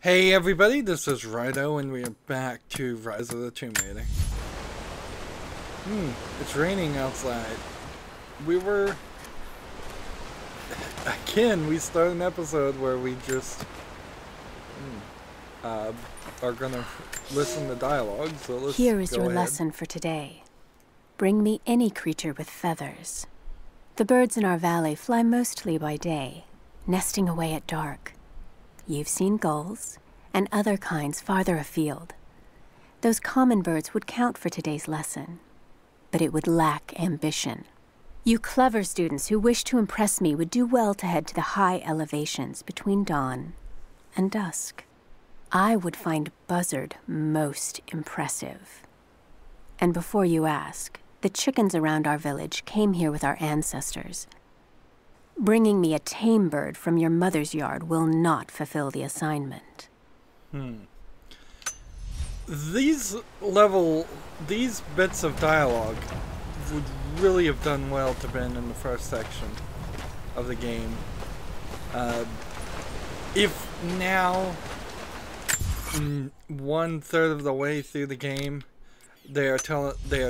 Hey everybody, this is Rydo and we are back to Rise of the Tomb Raider. It's raining outside. We start an episode where we just are gonna listen to dialogue, so let's Here is go your ahead. lesson for today. Bring me any creature with feathers. The birds in our valley fly mostly by day, nesting away at dark. You've seen gulls and other kinds farther afield. Those common birds would count for today's lesson, but it would lack ambition. You clever students who wish to impress me would do well to head to the high elevations between dawn and dusk. I would find Buzzard most impressive. And before you ask, the chickens around our village came here with our ancestors. Bringing me a tame bird from your mother's yard will not fulfill the assignment. These bits of dialogue would really have done well to been in the first section of the game. If now, 1/3 of the way through the game, they are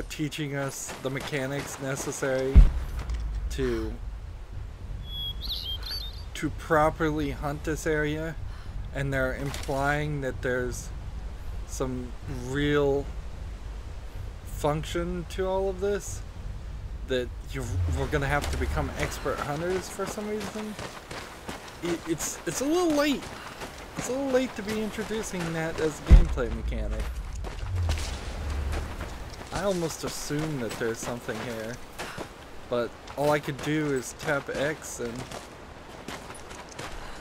teaching us the mechanics necessary to properly hunt this area, and they're implying that there's some real function to all of this, that we're gonna have to become expert hunters for some reason. It's a little late. It's a little late to be introducing that as a gameplay mechanic. I almost assumed that there's something here, but all I could do is tap X and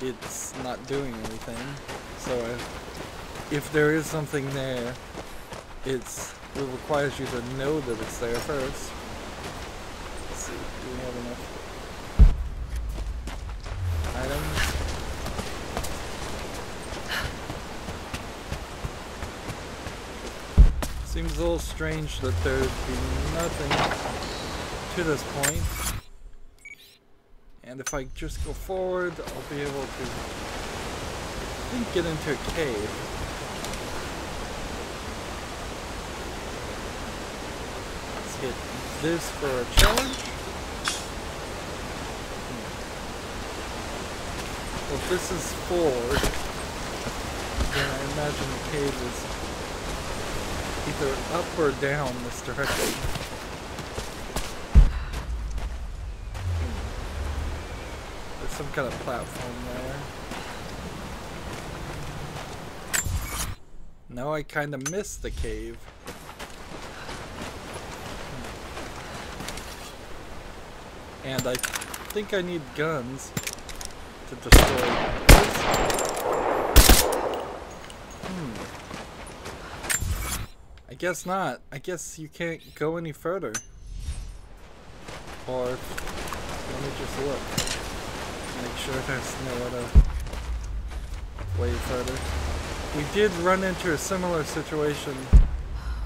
it's not doing anything. So if there is something there, it requires you to know that it's there first. Let's see, do we have enough items? Seems a little strange that there'd be nothing to this point. And if I just go forward, I'll be able to, I think, get into a cave. Let's hit this for a challenge. Well, if this is forward, then I imagine the cave is either up or down this direction. There's some kind of platform there. No, I kind of missed the cave. And I think I need guns to destroy this. I guess not. I guess you can't go any further. Or, let me just look. Make sure there's no other way further. We did run into a similar situation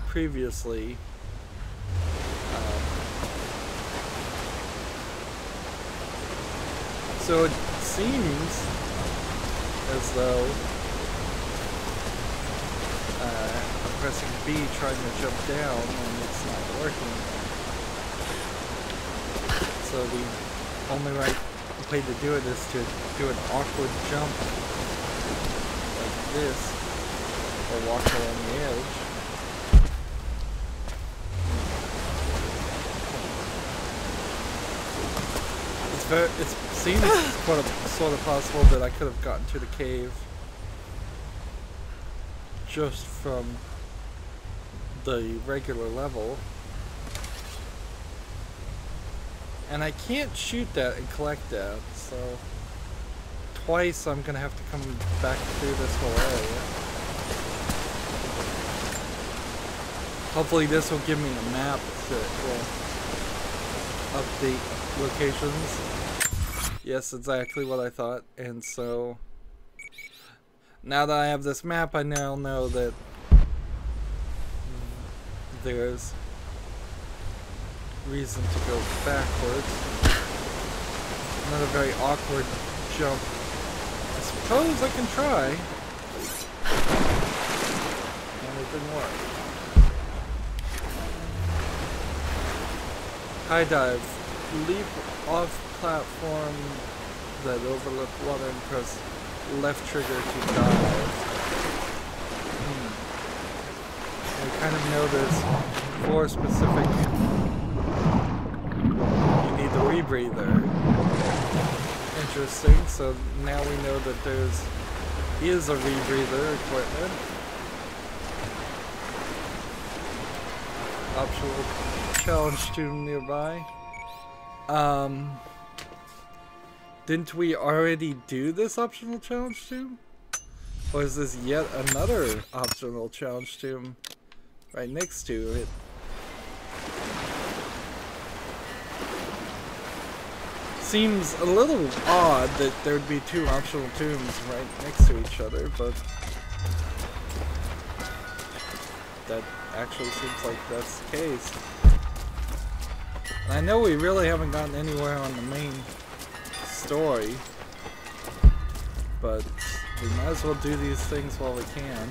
previously. So it seems as though I'm pressing B trying to jump down and it's not working. So the only right way to do it is to do an awkward jump like this, or walk along the edge. It seems sort of possible that I could have gotten to the cave just from the regular level. And I can't shoot that and collect that, so twice I'm gonna have to come back through this whole area. Hopefully this will give me a map that will update locations. Yes, exactly what I thought. And so now that I have this map, I now know that there's reason to go backwards. Another very awkward jump. I suppose I can try. didn't work. High dive. Leap off platform that overlook water and press left trigger to dive. I kind of know there's 4 specific. You need the rebreather. Interesting. So now we know that there's is a rebreather equipment. Optional challenge tomb nearby. Didn't we already do this optional challenge tomb? Or is this yet another optional challenge tomb right next to it? Seems a little odd that there'd be 2 optional tombs right next to each other, but that actually seems like that's the case. And I know we really haven't gotten anywhere on the main story, but we might as well do these things while we can.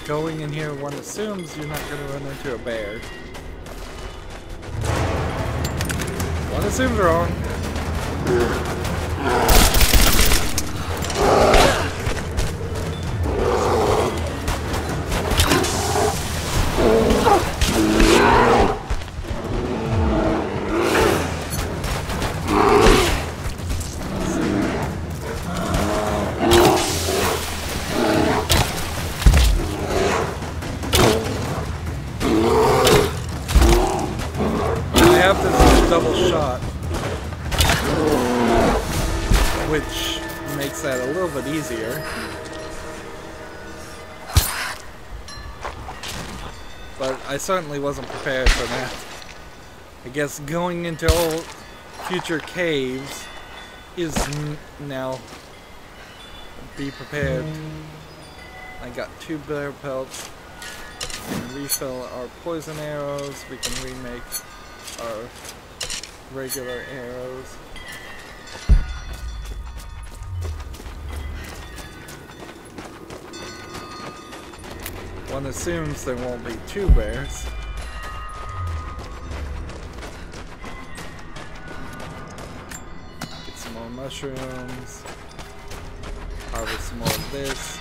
Going in here, one assumes you're not going to run into a bear. One assumes wrong. Double shot, which makes that a little bit easier. But I certainly wasn't prepared for that. I guess going into all future caves is now be prepared. I got 2 bear pelts. We can refill our poison arrows. We can remake our regular arrows. One assumes there won't be 2 bears. Get some more mushrooms. Harvest some more of this.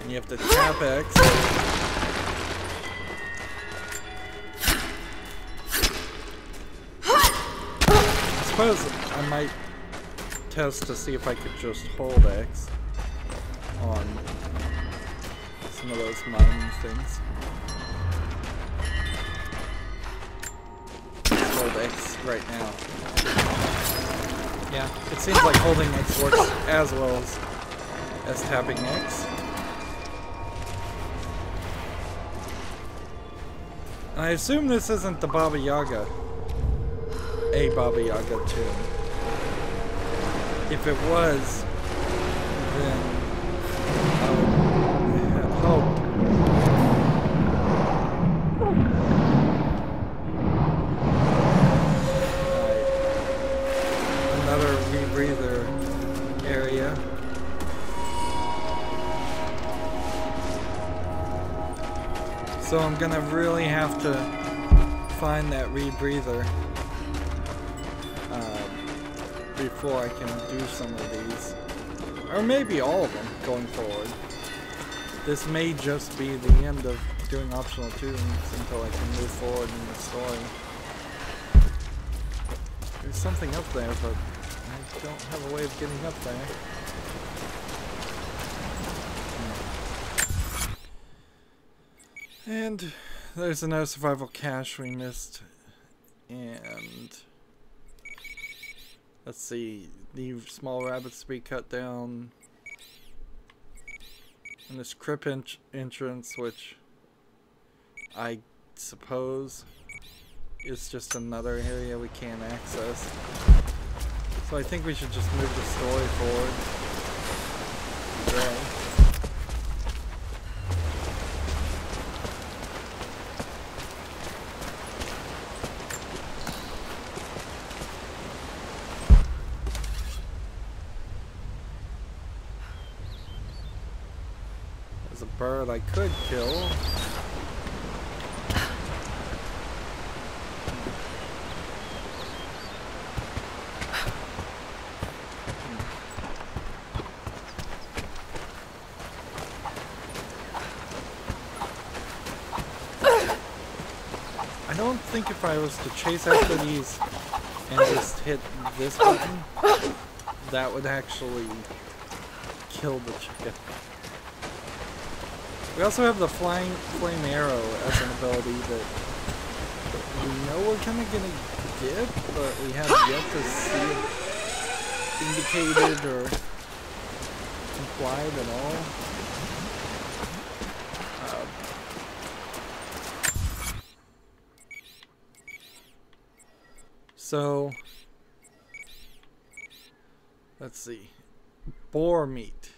You have to tap X. I suppose I might test to see if I could just hold X on some of those mining things. Let's hold X right now. Yeah, it seems like holding X works as well as tapping X. I assume this isn't the Baba Yaga. A Baba Yaga tomb. If it was, then I would hope. Another rebreather area. So I'm gonna really have to find that rebreather before I can do some of these. Or maybe all of them going forward. This may just be the end of doing optional tombs until I can move forward in the story. There's something up there, but I don't have a way of getting up there. And there's another survival cache we missed. And let's see, the small rabbits to be cut down. And this crypt entrance, which I suppose is just another area we can't access. So I think we should just move the story forward. Really. bird I could kill. I don't think if I was to chase after these and just hit this button, that would actually kill the chicken. We also have the flame arrow as an ability that we know we're kind of gonna get, but we have yet to see it indicated or implied at all. So, let's see. Boar meat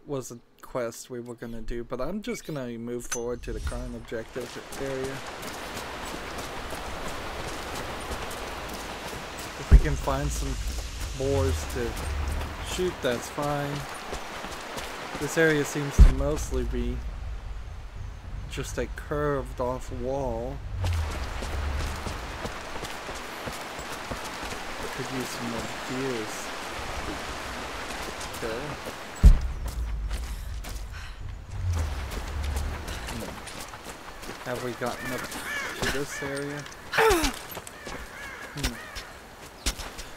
was a quest we were gonna do, but I'm just gonna move forward to the current objective area. If we can find some boars to shoot, that's fine. This area seems to mostly be just a curved off wall. Could use some more gears. Okay. Have we gotten up to this area?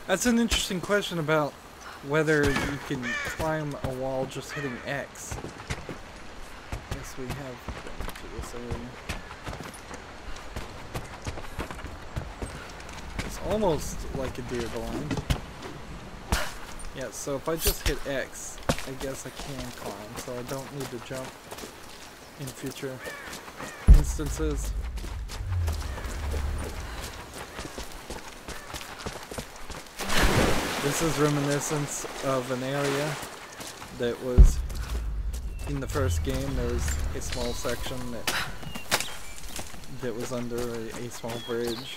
That's an interesting question about whether you can climb a wall just hitting X. Yes, we have gotten to this area. Almost like a deer blind. Yeah, so if I just hit X, I guess I can climb, so I don't need to jump in future instances. This is reminiscent of an area that was in the first game. There was a small section that was under a small bridge.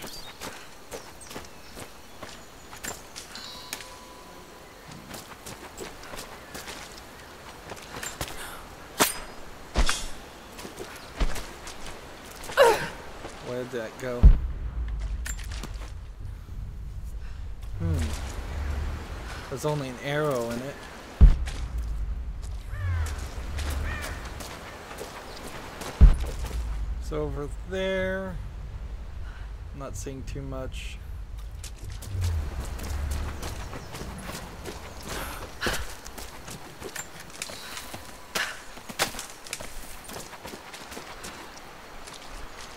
Where'd that go? There's only an arrow in it. So over there, I'm not seeing too much.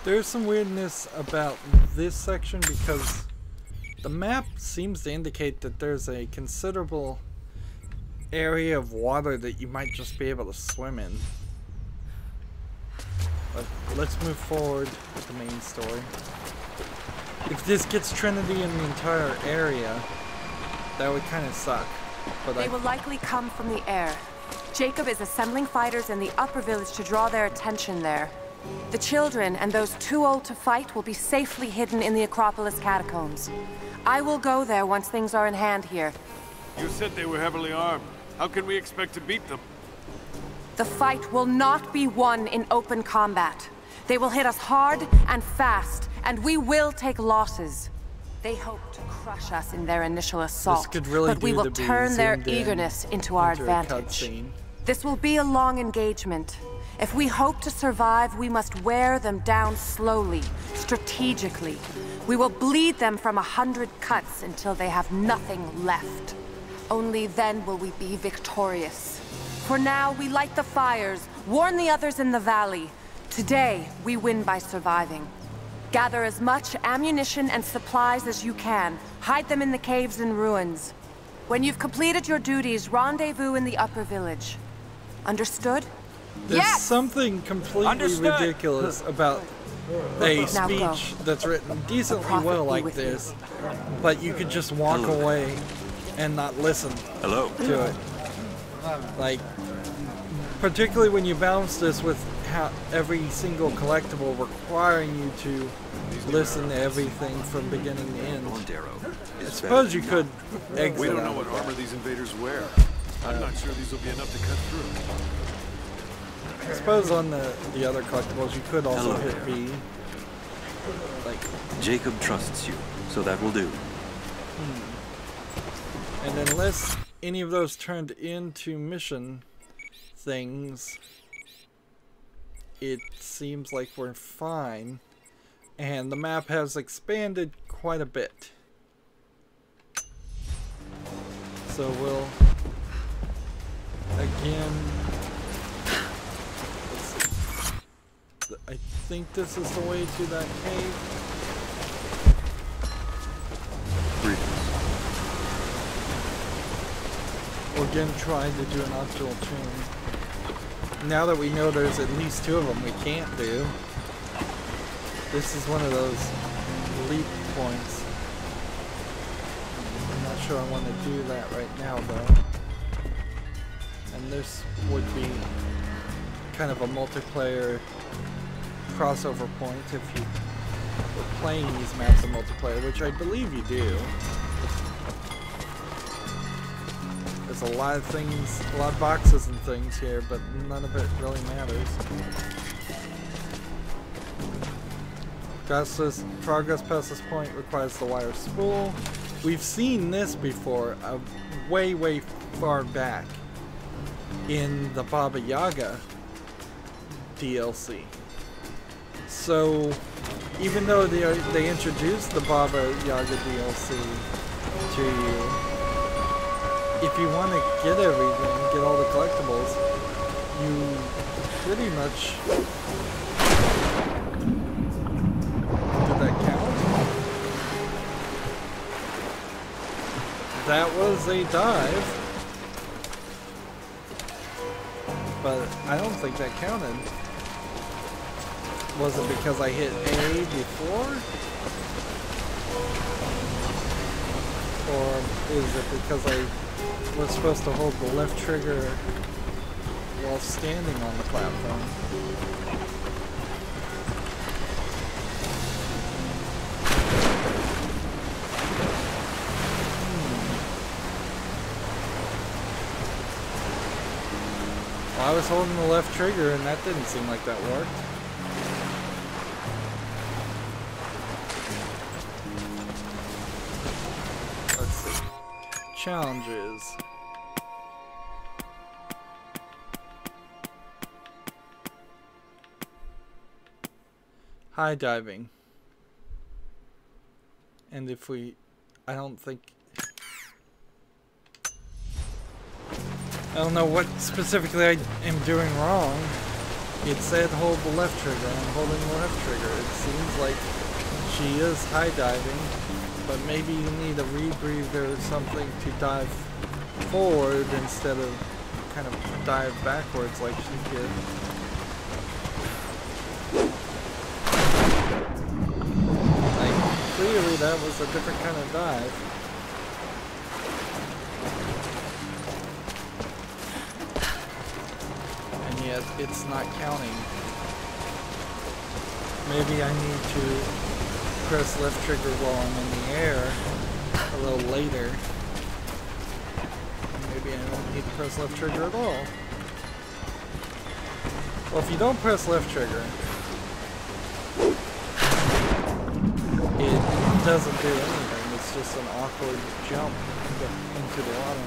There's some weirdness about this section because the map seems to indicate that there's a considerable area of water that you might just be able to swim in. But let's move forward with the main story. If this gets Trinity in the entire area, that would kind of suck. But they will likely come from the air. Jacob is assembling fighters in the upper village to draw their attention there. The children and those too old to fight will be safely hidden in the Acropolis catacombs. I will go there once things are in hand here. You said they were heavily armed. How can we expect to beat them? The fight will not be won in open combat. They will hit us hard and fast, and we will take losses. They hope to crush us in their initial assault, but we will turn their eagerness into our advantage. This will be a long engagement. If we hope to survive, we must wear them down slowly, strategically. We will bleed them from 100 cuts until they have nothing left. Only then will we be victorious. For now, we light the fires, warn the others in the valley. Today, we win by surviving. Gather as much ammunition and supplies as you can. Hide them in the caves and ruins. When you've completed your duties, rendezvous in the upper village. Understood? There's something completely ridiculous about a speech that's written decently well like this, but you could just walk away and not listen to it. Like, particularly when you balance this with how every single collectible requiring you to listen to everything from beginning to end. I suppose you could exit. We don't know what armor these invaders wear. I'm not sure these will be enough to cut through. I suppose on the other collectibles you could also Hello hit there. B. Like, Jacob trusts you, so that will do. and unless any of those turned into mission things, it seems like we're fine. And the map has expanded quite a bit. So we'll again, let's see. I think this is the way to that cave. We're again trying to do an optional tune. Now that we know there's at least 2 of them we can't do, this is one of those leap points. I'm not sure I want to do that right now though. And this would be kind of a multiplayer crossover point if you were playing these maps in multiplayer, which I believe you do. There's a lot of things, a lot of boxes and things here, but none of it really matters. Progress past this point requires the wire spool. We've seen this before, way far back in the Baba Yaga DLC. So even though they introduced the Baba Yaga DLC to you, if you want to get everything, get all the collectibles, you pretty much... Did that count? That was a dive. But I don't think that counted. Was it because I hit A before? Or is it because I was supposed to hold the left trigger while standing on the platform? Well, I was holding the left trigger and that didn't seem like that worked. Let's see. Challenges. High diving. And if we... I don't know what specifically I am doing wrong. It said hold the left trigger, and I'm holding the left trigger. It seems like she is high diving, but maybe you need a rebreather or something to dive forward instead of kind of dive backwards like she did. Like, clearly that was a different kind of dive. Yet it's not counting. Maybe I need to press left trigger while I'm in the air a little later. Maybe I don't need to press left trigger at all. Well, if you don't press left trigger, it doesn't do anything. It's just an awkward jump into the water.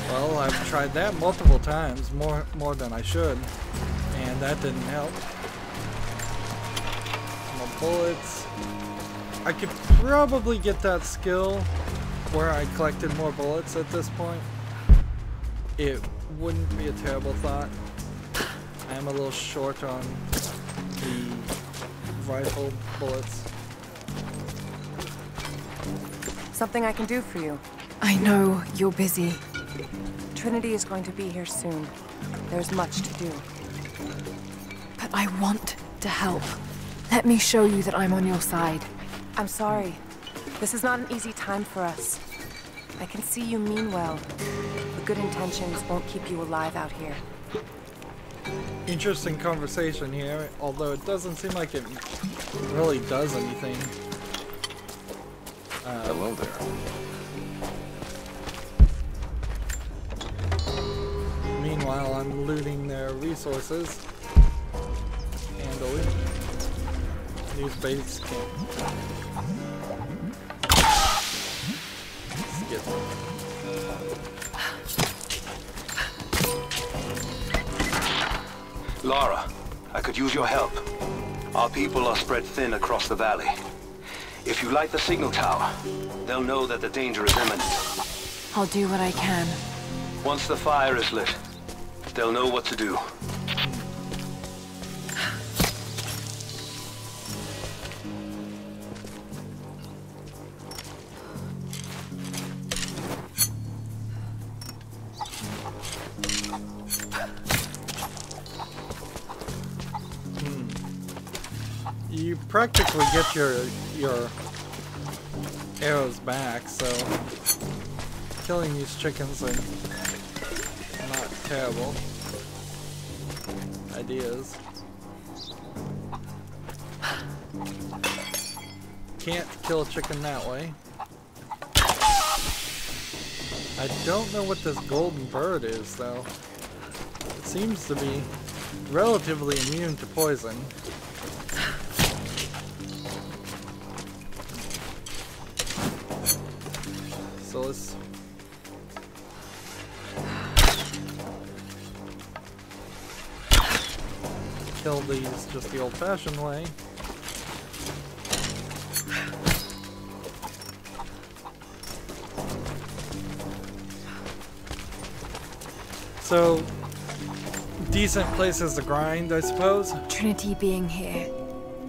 Well, I've tried that multiple times, more than I should, and that didn't help. More bullets. I could probably get that skill where I collected more bullets at this point. It wouldn't be a terrible thought. I am a little short on the rifle bullets. Something I can do for you. I know you're busy. Trinity is going to be here soon. There's much to do. But I want to help. Let me show you that I'm on your side. I'm sorry. This is not an easy time for us. I can see you mean well. The good intentions won't keep you alive out here. Interesting conversation here, although it doesn't seem like it really does anything. Hello there. Meanwhile, on looting their resources. Handily. Use base camp. Skip. Lara, I could use your help. Our people are spread thin across the valley. If you light the signal tower, they'll know that the danger is imminent. I'll do what I can. Once the fire is lit, they'll know what to do. You practically get your arrows back, so killing these chickens are not terrible ideas. Can't kill a chicken that way. I don't know what this golden bird is, though. It seems to be relatively immune to poison. So let's kill these just the old-fashioned way. So, decent places to grind, I suppose. Trinity being here,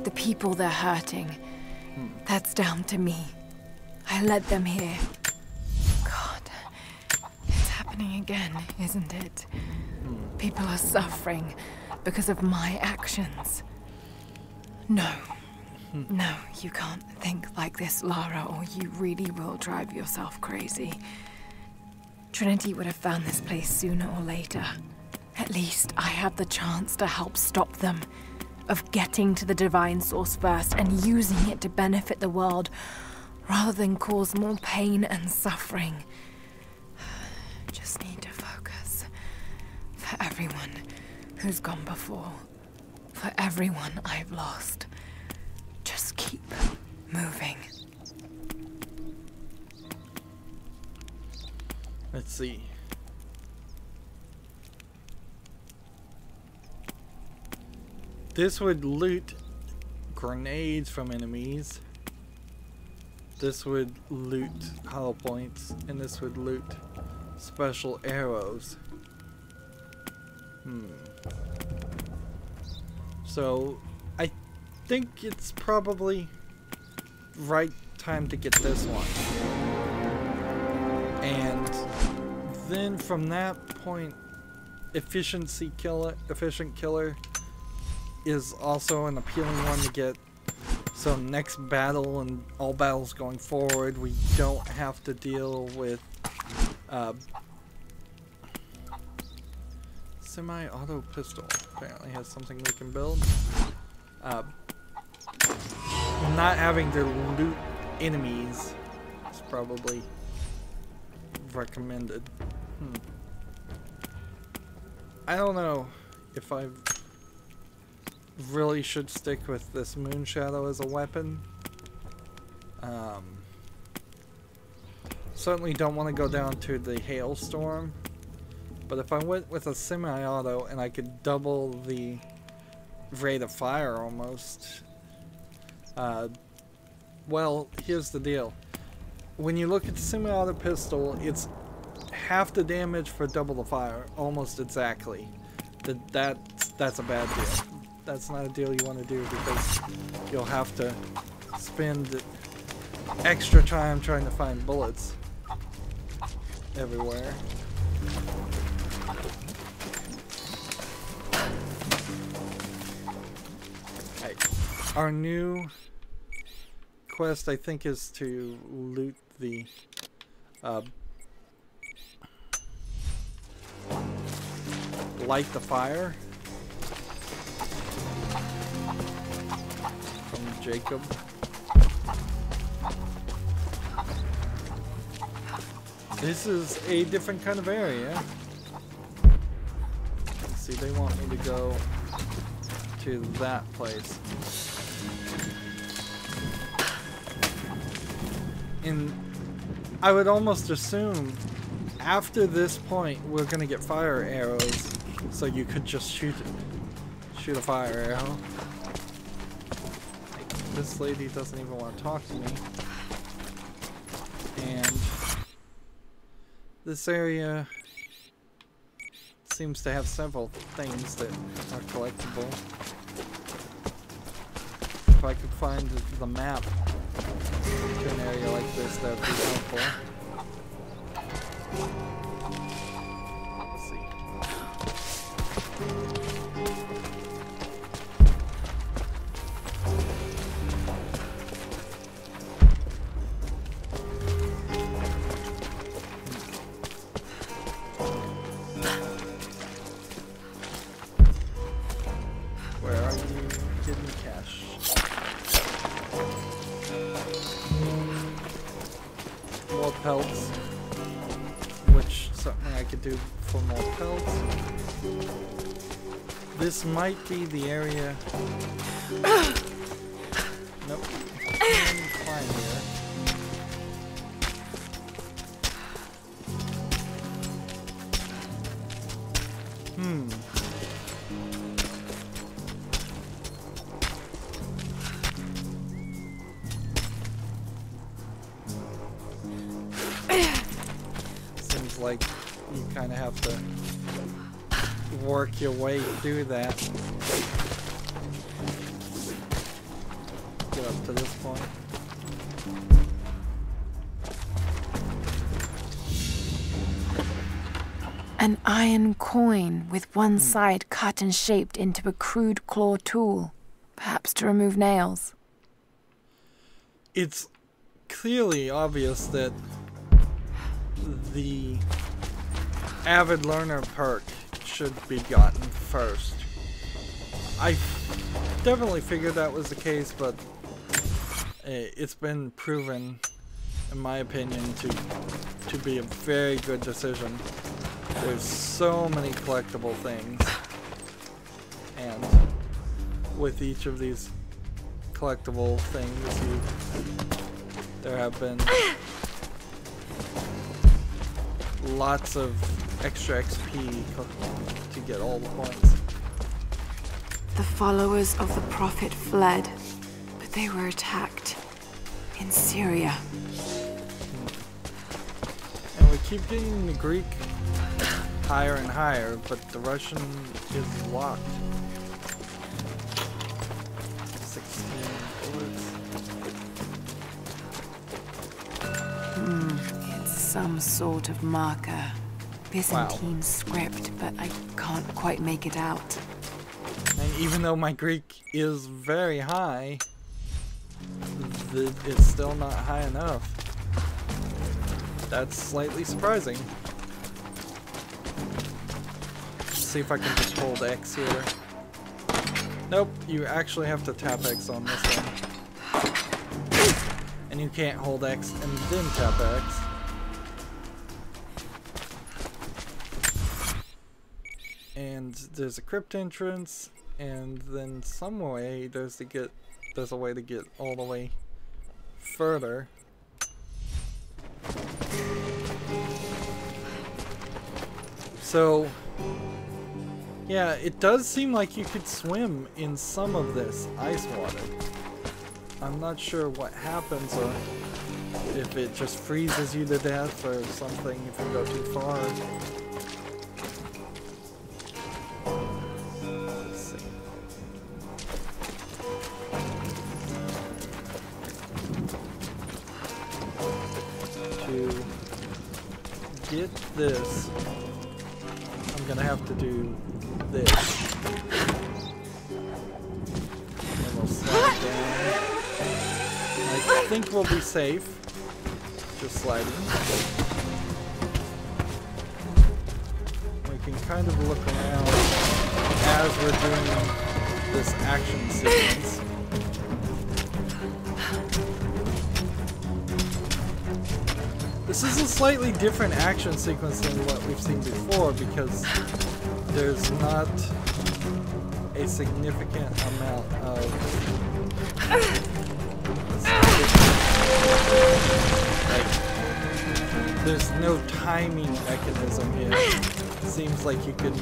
the people they're hurting, that's down to me. I led them here. God, it's happening again, isn't it? People are suffering because of my actions. No. No, you can't think like this, Lara, or you really will drive yourself crazy. Trinity would have found this place sooner or later. At least I have the chance to help stop them. Of getting to the divine source first and using it to benefit the world, rather than cause more pain and suffering. Just need to focus. For everyone who's gone before. For everyone I've lost. Just keep moving. Let's see. This would loot grenades from enemies. This would loot hollow points, and this would loot special arrows. So, I think it's probably right time to get this one. And then from that point, efficient killer is also an appealing one to get. So next battle and all battles going forward, we don't have to deal with semi-auto pistol. Apparently has something we can build. Not having to loot enemies is probably recommended. I don't know if I really should stick with this moon shadow as a weapon. Certainly don't want to go down to the hailstorm, but if I went with a semi-auto and I could double the rate of fire almost, well, here's the deal. When you look at the semi-auto pistol, it's half the damage for double the fire, almost exactly. That's a bad deal. That's not a deal you want to do, because you'll have to spend extra time trying to find bullets everywhere. Hey, our new quest, I think, is to loot the light the fire from Jacob. This is a different kind of area. see, they want me to go to that place. And I would almost assume after this point we're gonna get fire arrows, so you could just shoot a fire arrow. Like, this lady doesn't even want to talk to me. And this area seems to have several things that are collectible. If I could find the map to an area like this, that would be helpful. Let's see. Where are you? Hidden cache. More pelts, which something I could do for more pelts. This might be the area. Nope. Can't climb here. Seems like you kind of have to work your way through that. Get up to this point. An iron coin with one side cut and shaped into a crude claw tool, perhaps to remove nails. It's clearly obvious that the avid learner perk should be gotten first. I definitely figured that was the case, but it's been proven, in my opinion, to be a very good decision. There's so many collectible things, and with each of these collectible things, there have been lots of extra XP to get all the points. The followers of the Prophet fled, but they were attacked in Syria. And we keep getting the Greek higher and higher, but the Russian is locked. 16 bullets. It's some sort of marker. Byzantine script, but I can't quite make it out. And even though my Greek is very high, it's still not high enough. That's slightly surprising. Let's see if I can just hold X here. Nope, you actually have to tap X on this one. And you can't hold X and then tap X. And there's a crypt entrance, and then some way there's a way to get all the way further. So yeah, it does seem like you could swim in some of this ice water. I'm not sure what happens, or if it just freezes you to death or something if you go too far. Get this, I'm gonna have to do this. And we'll slide down. I think we'll be safe. Just sliding. We can kind of look around as we're doing this action sequence. This is a slightly different action sequence than what we've seen before, because there's not a significant amount of like, there's no timing mechanism here. It seems like you could,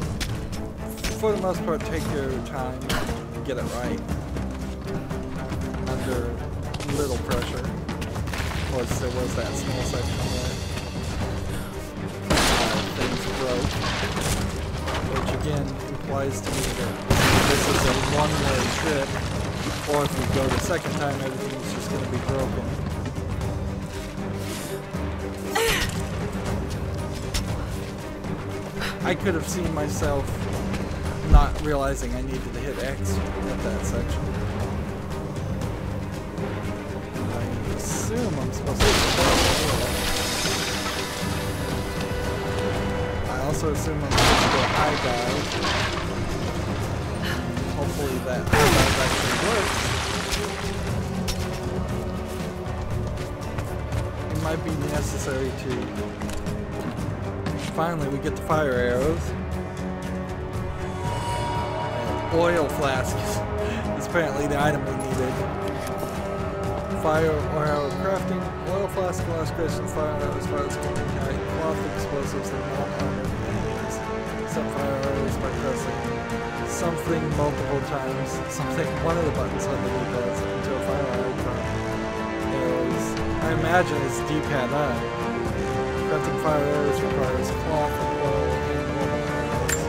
for the most part, take your time and get it right under little pressure. Of course, there was that small section where things broke, which again implies to me that this is a one-way trip, or if we go the second time, everything's just going to be broken. I could have seen myself not realizing I needed to hit X at that section. I assume I'm supposed to hit I also assume I'm supposed to go high dive. Hopefully that high dive actually works. It might be necessary to... Finally, we get the fire arrows. And oil flask is apparently the item we needed. Fire or arrow crafting. Oil flask allows creation of fire arrows, fires can ignite cloth explosives and non-armored enemies. Set fire arrows by pressing something multiple times. Something one of the buttons on the D-pad until fire arrows. I imagine it's D-pad on. Crafting fire arrows requires cloth, oil, and arrows.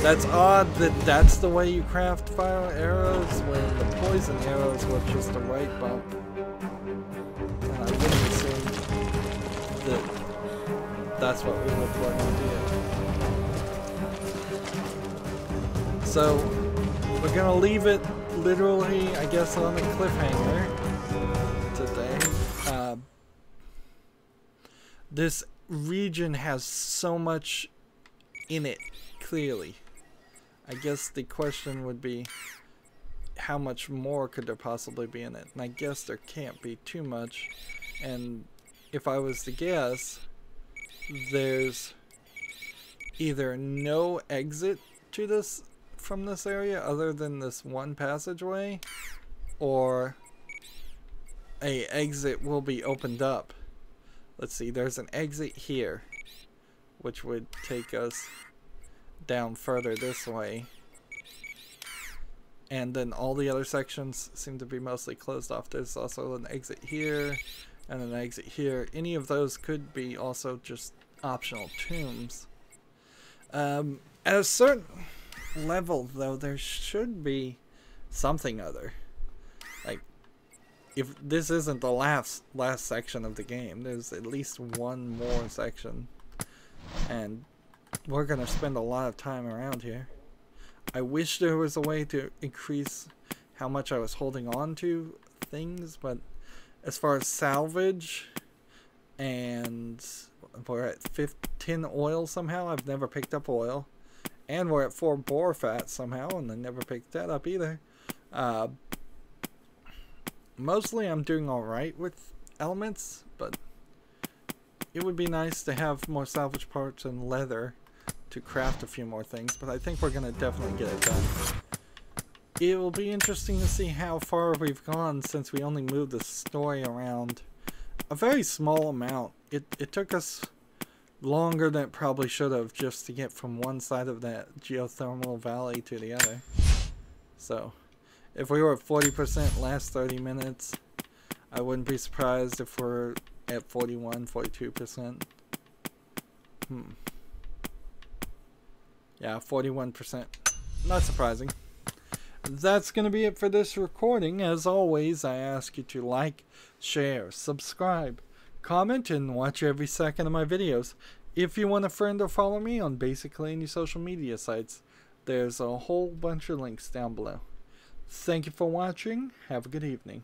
That's odd that that's the way you craft fire arrows, when the poison arrows were just a right bump. And I wouldn't assume that that's what we would want to do. So, we're gonna leave it literally, I guess, on a cliffhanger today. This region has so much in it, clearly. I guess the question would be, how much more could there possibly be in it? And I guess there can't be too much. And if I was to guess, there's either no exit to this from this area other than this one passageway, or a exit will be opened up. Let's see, there's an exit here, which would take us down further this way. And then all the other sections seem to be mostly closed off. There's also an exit here, and an exit here. Any of those could be also just optional tombs. At a certain level, though, there should be something other. Like, if this isn't the last section of the game, there's at least one more section, and we're gonna spend a lot of time around here. I wish there was a way to increase how much I was holding on to things, but as far as salvage, and we're at 10 oil somehow. I've never picked up oil, and we're at 4 boar fat somehow, and I never picked that up either. Mostly I'm doing alright with elements, but it would be nice to have more salvage parts and leather to craft a few more things, but I think we're going to definitely get it done. It will be interesting to see how far we've gone since we only moved the story around a very small amount. It took us longer than it probably should have just to get from one side of that geothermal valley to the other. So if we were at 40% last 30 minutes, I wouldn't be surprised if we're at 41, 42%. Yeah, 41%. Not surprising. That's going to be it for this recording. As always, I ask you to like, share, subscribe, comment, and watch every second of my videos. If you want a friend or follow me on basically any social media sites, there's a whole bunch of links down below. Thank you for watching. Have a good evening.